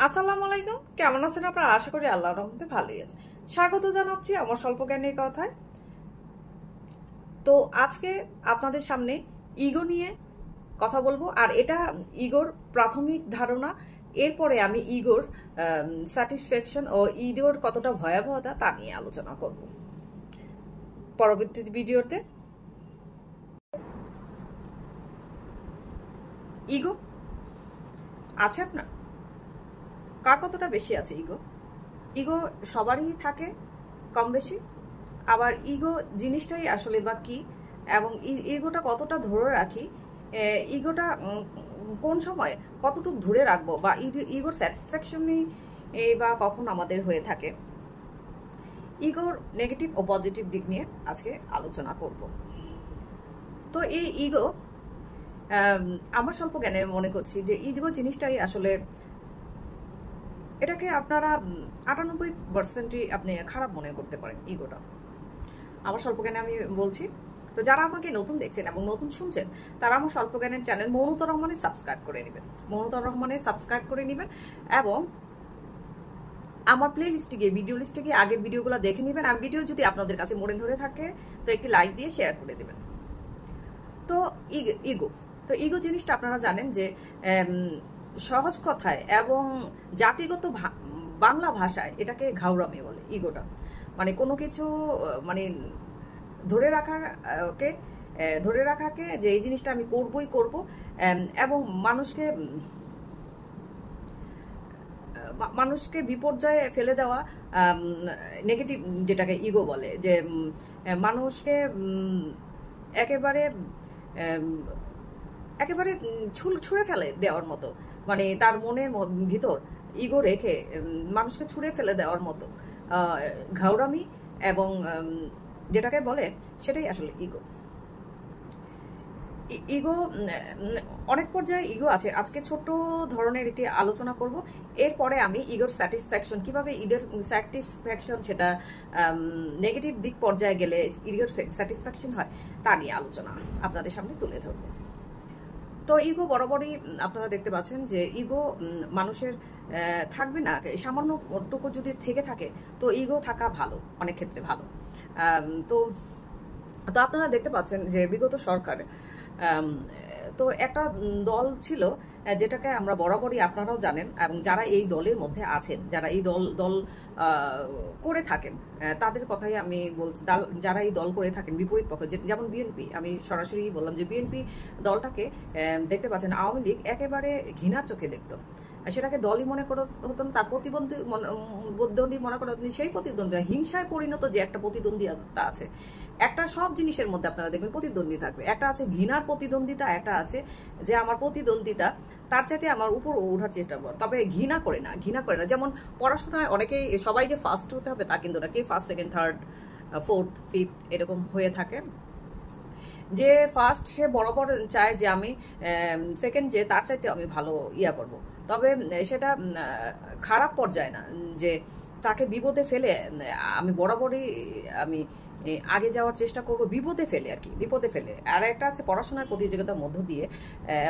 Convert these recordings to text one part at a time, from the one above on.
আসসালামু আলাইকুম, কেমন আছেন আপনারা? আশা করি আল্লাহর রহমতে ভালোই আছে। স্বাগত জানাচ্ছি আমার স্বল্প জ্ঞানের কথায়। তো আজকে আপনাদের সামনে ইগো নিয়ে কথা বলবো, আর এটা ইগোর প্রাথমিক ধারণা। এরপরে আমি ইগোর স্যাটিসফ্যাকশন ও ইগোর কতটা ভয়াবহতা তা নিয়ে আলোচনা করব পরবর্তী ভিডিওতে। ইগো আছে আপনার? কার কতটা বেশি আছে ইগো? ইগো সবারই থাকে কম বেশি। আবার ইগো জিনিসটাই আসলে বা কি, এবং ইগোটা কতটা ধরে রাখি, ইগোটা কোন সময় কতটুকু ধরে রাখবো, বা ইগোর স্যাটিসফ্যাকশনই বা কখন আমাদের হয়ে থাকে, ইগোর নেগেটিভ ও পজিটিভ দিক নিয়ে আজকে আলোচনা করব। তো এই ইগো, আমার স্বল্প জ্ঞানে মনে করছি যে ইগো জিনিসটাই আসলে, এটাকে আপনারা 98%ই আপনি খারাপ মনে করতে পারেন ইগোটা। আমার স্বল্প জ্ঞানে আমি বলছি। তো যারা আমাকে নতুন দেখছেন এবং নতুন শুনছেন, তারা আমার স্বল্প জ্ঞানের চ্যানেল মৌনতা রহমানের সাবস্ক্রাইব করে নেবেন, মৌনতা রহমানের সাবস্ক্রাইব করে নেবেন, এবং আমার প্লে লিস্টে গিয়ে, ভিডিও লিস্টে গিয়ে আগের ভিডিওগুলো দেখে নেবেন। আর ভিডিও যদি আপনাদের কাছে মনে ধরে থাকে তো একটি লাইক দিয়ে শেয়ার করে দেবেন। তো ইগো, তো ইগো জিনিসটা আপনারা জানেন যে সহজ কথায় এবং জাতিগত বাংলা ভাষায় এটাকে ঘাউরামি বলে। ইগোটা মানে কোনো কিছু মানে ধরে রাখাকে, ধরে রাখাকে যে এই জিনিসটা আমি করবই করব, এবং মানুষকে বিপর্যয়ে ফেলে দেওয়া, নেগেটিভ যেটাকে ইগো বলে, যে মানুষকে একেবারে একেবারে ছুঁড়ে ফেলে দেওয়ার মতো, মানে তার মনের ভিতর ইগো রেখে মানুষকে ছুঁড়ে ফেলে দেওয়ার মতো ঘাউরামি, এবং যেটাকে বলে সেটাই আসলে ইগো। ইগো অনেক পর্যায়ে ইগো আছে। আজকে ছোট ধরনের একটি আলোচনা করব। এরপরে আমি ইগোর স্যাটিসফ্যাকশন, কিভাবে ইগোর স্যাটিসফ্যাকশন সেটা নেগেটিভ দিক পর্যায়ে গেলে ইগোর স্যাটিসফ্যাকশন হয় তা নিয়ে আলোচনা আপনাদের সামনে তুলে ধরব। তো ইগো বরাবরই আপনারা দেখতে পাচ্ছেন যে ইগো মানুষের থাকবে না, সামান্যটুকু যদি থেকে থাকে তো ইগো থাকা ভালো, অনেক ক্ষেত্রে ভালো। তো তো আপনারা দেখতে পাচ্ছেন যে বিগত সরকার, তো একটা দল ছিল যেটাকে আমরা বরাবরই, আপনারাও জানেন, এবং যারা এই দলের মধ্যে আছেন, যারা এই দল করে থাকেন তাদের কথাই আমি বলছি। যারা এই দল করে থাকেন বিপরীত পক্ষে, যেমন বিএনপি, আমি সরাসরি বললাম যে বিএনপি দলটাকে দেখতে পাচ্ছেন আওয়ামী লীগ একেবারে ঘৃণার চোখে দেখত। সেটাকে দলই মনে করা হতো না, তার প্রতিদ্বন্দ্বী মনে করা হতো। সেই প্রতিদ্বন্দ্বিতা হিংসায় পরিণত যে একটা প্রতিদ্বন্দ্বিতা আছে, একটা সব জিনিসের মধ্যে আপনারা দেখবেন প্রতিদ্বন্দ্বী থাকবে। একটা আছে ঘৃণার প্রতিদ্বন্দ্বিতা, একটা আছে যে আমার প্রতিদ্বন্দ্বিতা তার চাইতে আমার উপর ওঠার চেষ্টা করে, তবে ঘৃণা করে না। যেমন পড়াশোনায় অনেকেই, সবাই যে ফার্স্ট হতে হবে তা কিন্তু না, কে first, second, third, fourth, fifth এরকম হয়ে থাকে। যে ফার্স্ট সে বরাবর চায় যে আমি সেকেন্ড, যে তার চাইতে আমি ভালো করব। তবে সেটা খারাপ পর্যায়ে না, যে তাকে বিপদে ফেলে আমি বরাবরই আমি আগে যাওয়ার চেষ্টা করব, বিপদে ফেলে আর কি, বিপদে ফেলে। আর একটা আছে পড়াশোনার প্রতিযোগিতার মধ্য দিয়ে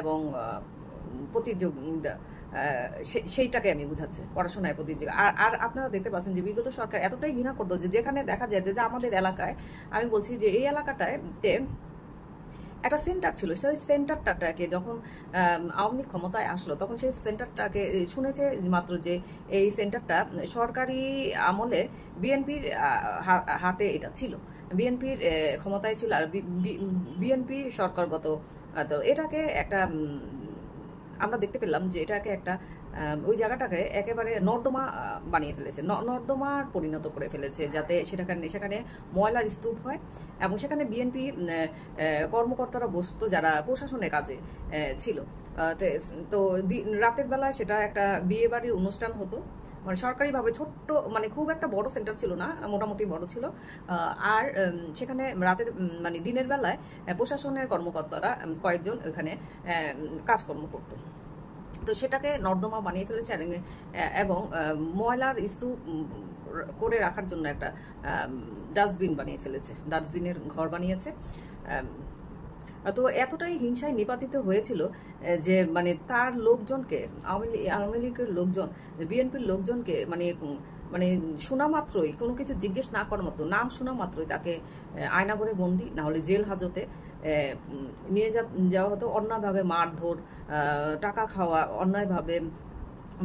এবং প্রতিযোগিতা, সেইটাকে আমি বুঝাচ্ছি, পড়াশোনায় প্রতিযোগিতা। আর আপনারা দেখতে পাচ্ছেন যে বিগত সরকার এতটাই ঘৃণা করতো যে যেখানে দেখা যায় যে আমাদের এলাকায়, আমি বলছি যে এই এলাকাটায় একটা সেন্টার ছিল, সেই সেন্টারটাকে যখন আওয়ামী লীগ ক্ষমতায় আসলো তখন সেই সেন্টারটাকে শুনেছে মাত্র যে এই সেন্টারটা সরকারি আমলে বিএনপির হাতে এটা ছিল, বিএনপির ক্ষমতায় ছিল, আর বিএনপি সরকারগত। তো এটাকে একটা আমরা দেখতে পেলাম যে এটাকে একটা ওই জায়গাটাকে একেবারে নর্দমা বানিয়ে ফেলেছে, নর্দমার পরিণত করে ফেলেছে, যাতে সেখানে ময়লার স্তূপ হয়, এবং সেখানে বিএনপি কর্মকর্তারা বসতো যারা প্রশাসনের কাজে ছিল। তো রাতের বেলায় সেটা একটা বিয়ে বাড়ির অনুষ্ঠান হতো, মানে সরকারিভাবে ছোট্ট, মানে খুব একটা বড় সেন্টার ছিল না, মোটামুটি বড় ছিল। আর সেখানে রাতের মানে দিনের বেলায় প্রশাসনের কর্মকর্তারা কয়েকজন ওখানে কাজকর্ম করতো। তো সেটাকে নর্দমা বানিয়ে ফেলেছে, এবং ময়লার স্তূপ করে রাখার জন্য একটা ডাস্টবিন বানিয়ে ফেলেছে, ডাস্টবিনের ঘর বানিয়েছে। তো এতটাই হিংসায় নিপাতিত হয়েছিল যে মানে তার লোকজনকে, আওয়ামী লীগের লোকজন, বিএনপির লোকজনকে মানে মানে শোনা মাত্রই, কোনো কিছু জিজ্ঞেস না করার মতো, নাম শোনা মাত্রই তাকে আয়নাঘরে বন্দি, না হলে জেল হাজতে নিয়ে যাওয়া হতো। অন্যায়ভাবে মারধর, টাকা খাওয়া, অন্যায়ভাবে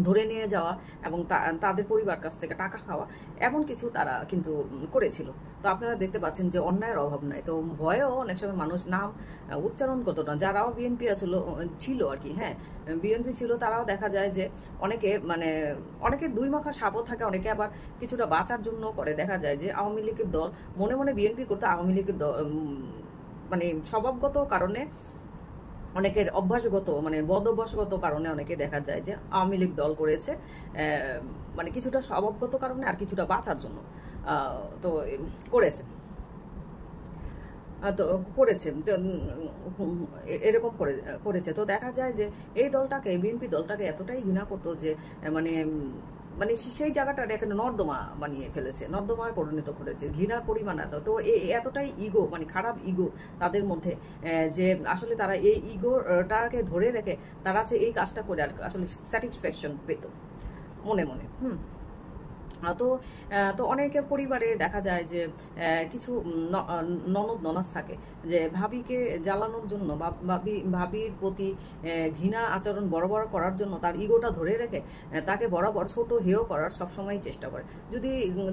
ধরে নিয়ে যাওয়া এবং তাদের পরিবার কাছ থেকে টাকা খাওয়া, এমন কিছু তারা কিন্তু করেছিল। তো আপনারা দেখতে পাচ্ছেন যে অন্যায়ের অভাব নাই। তো ভয়েও অনেক সময় মানুষ নাম উচ্চারণ করতো না, যারাও বিএনপি ছিল আর কি, হ্যাঁ বিএনপি ছিল, তারাও দেখা যায় যে অনেকে দুই মাখা সাপও থাকে, অনেকে আবার কিছুটা বাঁচার জন্য করে। দেখা যায় যে আওয়ামী লীগের দল মনে মনে বিএনপি করতে, আওয়ামী লীগের দল মানে স্বভাবগত কারণে, অনেকের অভ্যাসগত মানে বদ অভ্যাসগত কারণে অনেকে দেখা যায় যে আওয়ামী লীগ দল করেছে, মানে কিছুটা স্বভাবগত কারণে আর কিছুটা বাঁচার জন্য তো করেছে। তো করেছে এরকম করেছে। তো দেখা যায় যে এই দলটাকে, বিএনপি দলটাকে এতটাই ঘৃণা করতো যে মানে মানে সেই জায়গাটা এখানে নর্দমা বানিয়ে ফেলেছে, নর্দমায় পরিণত করেছে, ঘৃণার পরিমাণ এত। তো এতটাই ইগো, মানে খারাপ ইগো তাদের মধ্যে, যে আসলে তারা এই ইগোটাকে ধরে রেখে তারা এই কাজটা করে আর আসলে স্যাটিসফ্যাকশন পেত মনে মনে। তো তো অনেকের পরিবারে দেখা যায় যে কিছু ননদ ননাস থাকে যে ভাবিকে জ্বালানোর জন্য, ভাবির প্রতি ঘৃণা আচরণ বড় করার জন্য তার ইগোটা ধরে রেখে তাকে বরাবর ছোট হেয় করার সবসময় চেষ্টা করে।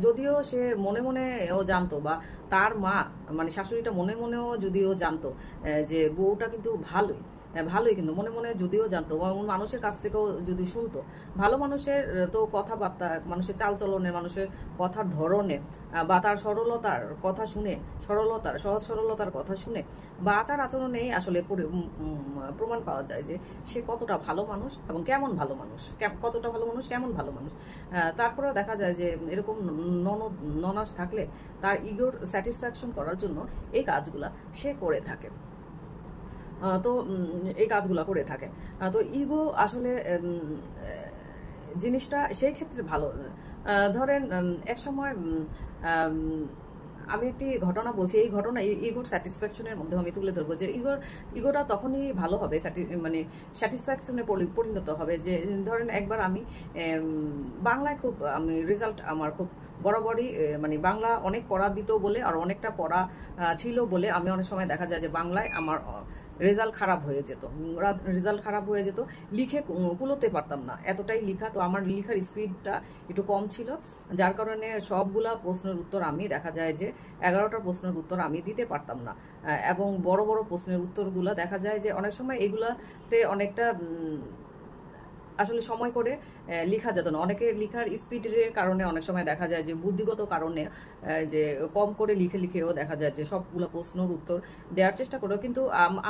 যদিও সে মনে মনে ও জানতো, বা তার মা মানে শাশুড়িটা মনে মনেও যদিও জানতো যে বউটা কিন্তু ভালোই, কিন্তু মনে মনে যদিও জানতো, মানুষের কাছ থেকেও যদি শুনতো, ভালো মানুষের তো কথাবার্তা, মানুষের চালচলনে, মানুষের কথার ধরনে, বা তার সরলতার কথা শুনে, সহজ সরলতার কথা শুনে বা আচার আচরণেই আসলে প্রমাণ পাওয়া যায় যে সে কতটা ভালো মানুষ এবং কেমন ভালো মানুষ, কতটা ভালো মানুষ, কেমন ভালো মানুষ। তারপরেও দেখা যায় যে এরকম ননাস থাকলে তার ইগোর স্যাটিসফ্যাকশন করার জন্য এই কাজগুলা সে করে থাকে। তো এই কাজগুলো করে থাকে। তো ইগো আসলে জিনিসটা সেই ক্ষেত্রে ভালো। ধরেন এক সময় আমি একটি ঘটনা বলছি, এই ঘটনা ইগোর স্যাটিসফ্যাকশনের মধ্যে আমি তুলে ধরবো যে ইগোটা তখনই ভালো হবে, মানে স্যাটিসফ্যাকশনে পরিণত হবে। যে ধরেন একবার আমি বাংলায় রেজাল্ট আমার খুব বরাবরই, মানে বাংলা অনেক পড়া দিত বলে, আর অনেকটা পড়া ছিল বলে আমি অনেক সময় দেখা যায় যে বাংলায় আমার রেজাল্ট খারাপ হয়ে যেত, লিখে কুলোতে পারতাম না, এতটাই লিখা। তো আমার লিখার স্পিডটা একটু কম ছিল, যার কারণে সবগুলা প্রশ্নের উত্তর আমি দেখা যায় যে 11টা প্রশ্নের উত্তর আমি দিতে পারতাম না। এবং বড় প্রশ্নের উত্তরগুলা দেখা যায় যে অনেক সময় এগুলাতে অনেকটা আসলে সময় করে লেখা যেত না। অনেকে লেখার স্পিডের কারণে অনেক সময় দেখা যায় যে বুদ্ধিগত কারণে যে কম করে লিখেও দেখা যায় যে সবগুলো প্রশ্নের উত্তর দেওয়ার চেষ্টা করো, কিন্তু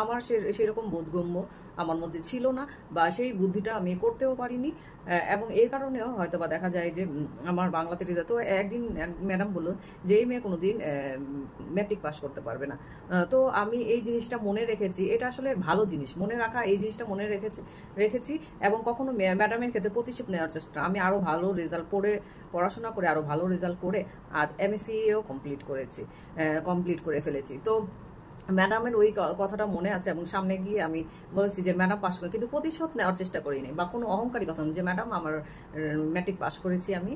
আমার সেরকম বোধগম্য আমার মধ্যে ছিল না, বা সেই বুদ্ধিটা আমি করতেও পারিনি। এবং এর কারণেও হয়তো বা দেখা যায় যে আমার বাংলাতে রেজাল্ট। তো একদিন ম্যাডাম বললো যে এই মেয়ে কোনোদিন ম্যাট্রিক পাস করতে পারবে না। তো আমি এই জিনিসটা মনে রেখেছি, এটা আসলে ভালো জিনিস মনে রাখা, এই জিনিসটা মনে রেখেছি এবং কখনো ম্যাডামের ক্ষেত্রে প্রতিশোধ নেওয়ার চেষ্টা, আমি আরো ভালো রেজাল্ট পড়াশোনা করে আরো ভালো রেজাল্ট করে আজ এমএসসিও কমপ্লিট করে ফেলেছি। তো ম্যাডামের ওই কথাটা মনে আছে এবং সামনে গিয়ে আমি বলছি যে ম্যাডাম পাস করে, কিন্তু প্রতিশোধ নেওয়ার চেষ্টা করিনি বা কোনো অহংকারী কথা না যে ম্যাডাম আমার ম্যাট্রিক পাস করেছি, আমি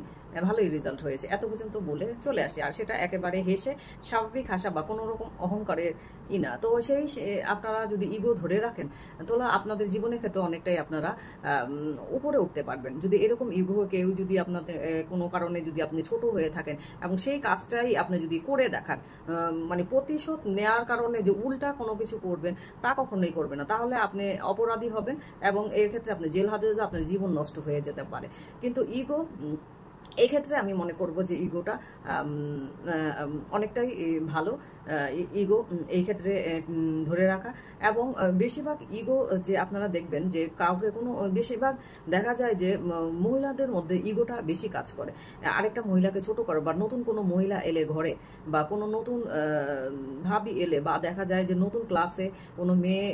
ভালোই রেজাল্ট হয়েছে, এত পর্যন্ত বলে চলে আসি। আর সেটা একেবারে হেসে স্বাভাবিক হাসা বা কোনো রকম অহংকারের না। তো আপনারা যদি ইগো ধরে রাখেন তাহলে আপনাদের জীবনের ক্ষেত্রে অনেকটাই আপনারা উপরে উঠতে পারবেন। যদি এরকম ইগো কেউ যদি আপনাদের কোনো কারণে যদি আপনি ছোট হয়ে থাকেন এবং সেই কাজটাই আপনি যদি করে দেখান, মানে প্রতিশোধ নেওয়ার কারণে যে উল্টা কোনো কিছু করবেন তা কখনোই করবেন না, তাহলে আপনি অপরাধী হবেন এবং এর ক্ষেত্রে আপনি জেল হাজতে আপনার জীবন নষ্ট হয়ে যেতে পারে। কিন্তু ইগো এই ক্ষেত্রে আমি মনে করব যে ইগোটা অনেকটাই ভালো। ইগো এই ক্ষেত্রে ধরে রাখা এবং বেশিরভাগ ইগো যে আপনারা দেখবেন যে কাউকে কোনো বেশিরভাগ দেখা যায় যে মহিলাদের মধ্যে ইগোটা বেশি কাজ করে। আরেকটা মহিলাকে ছোট করে বা নতুন কোনো মহিলা এলে ঘরে বা কোনো নতুন ভাবি এলে বা দেখা যায় যে নতুন ক্লাসে কোনো মেয়ে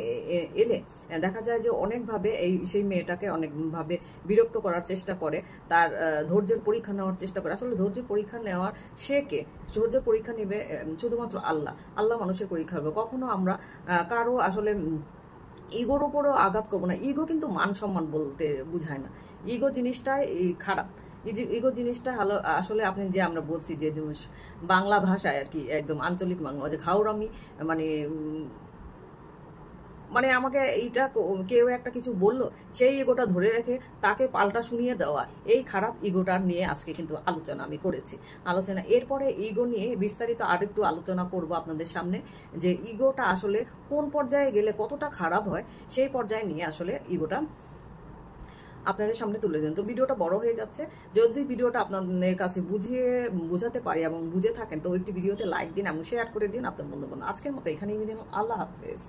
এলে দেখা যায় যে অনেকভাবে সেই মেয়েটাকে অনেকভাবে বিরক্ত করার চেষ্টা করে, তার ধৈর্যের পরীক্ষা পরীক্ষা নেওয়ার চেষ্টা করে। আসলে ধৈর্য পরীক্ষা নেওয়ার সে কে? ধৈর্য পরীক্ষা নেবে শুধুমাত্র আল্লাহ। আল্লাহ মানুষের পরীক্ষা হবে। কখনো আমরা কারো আসলে ইগোর উপরও আঘাত করবো না। ইগো কিন্তু মান সম্মান বলতে বুঝায় না। ইগো জিনিসটাই খারাপ। ইগো জিনিসটা হলো আসলে আপনি যে আমরা বলছি যে বাংলা ভাষায় আর কি, একদম আঞ্চলিক বাংলা, যে ঘাউরামি, মানে মানে আমাকে এইটা কেউ একটা কিছু বললো, সেই ইগোটা ধরে রেখে তাকে পাল্টা শুনিয়ে দেওয়া, এই খারাপ ইগোটা নিয়ে আজকে কিন্তু আলোচনা আমি করেছি। এরপরে ইগো নিয়ে বিস্তারিত আরেকটু আলোচনা করব আপনাদের সামনে, যে ইগোটা আসলে কোন পর্যায়ে গেলে কতটা খারাপ হয়, সেই পর্যায়ে নিয়ে আসলে ইগোটা আপনাদের সামনে তুলে দেন। তো ভিডিওটা বড় হয়ে যাচ্ছে, যদি ভিডিওটা আপনাদের কাছে বুঝাতে পারি এবং বুঝে থাকেন, তো একটি ভিডিওতে লাইক দিন এবং শেয়ার করে দিন আপনার বন্ধু বান্ধব। আজকের মতো এখানেই দিন। আল্লাহ হাফেজ।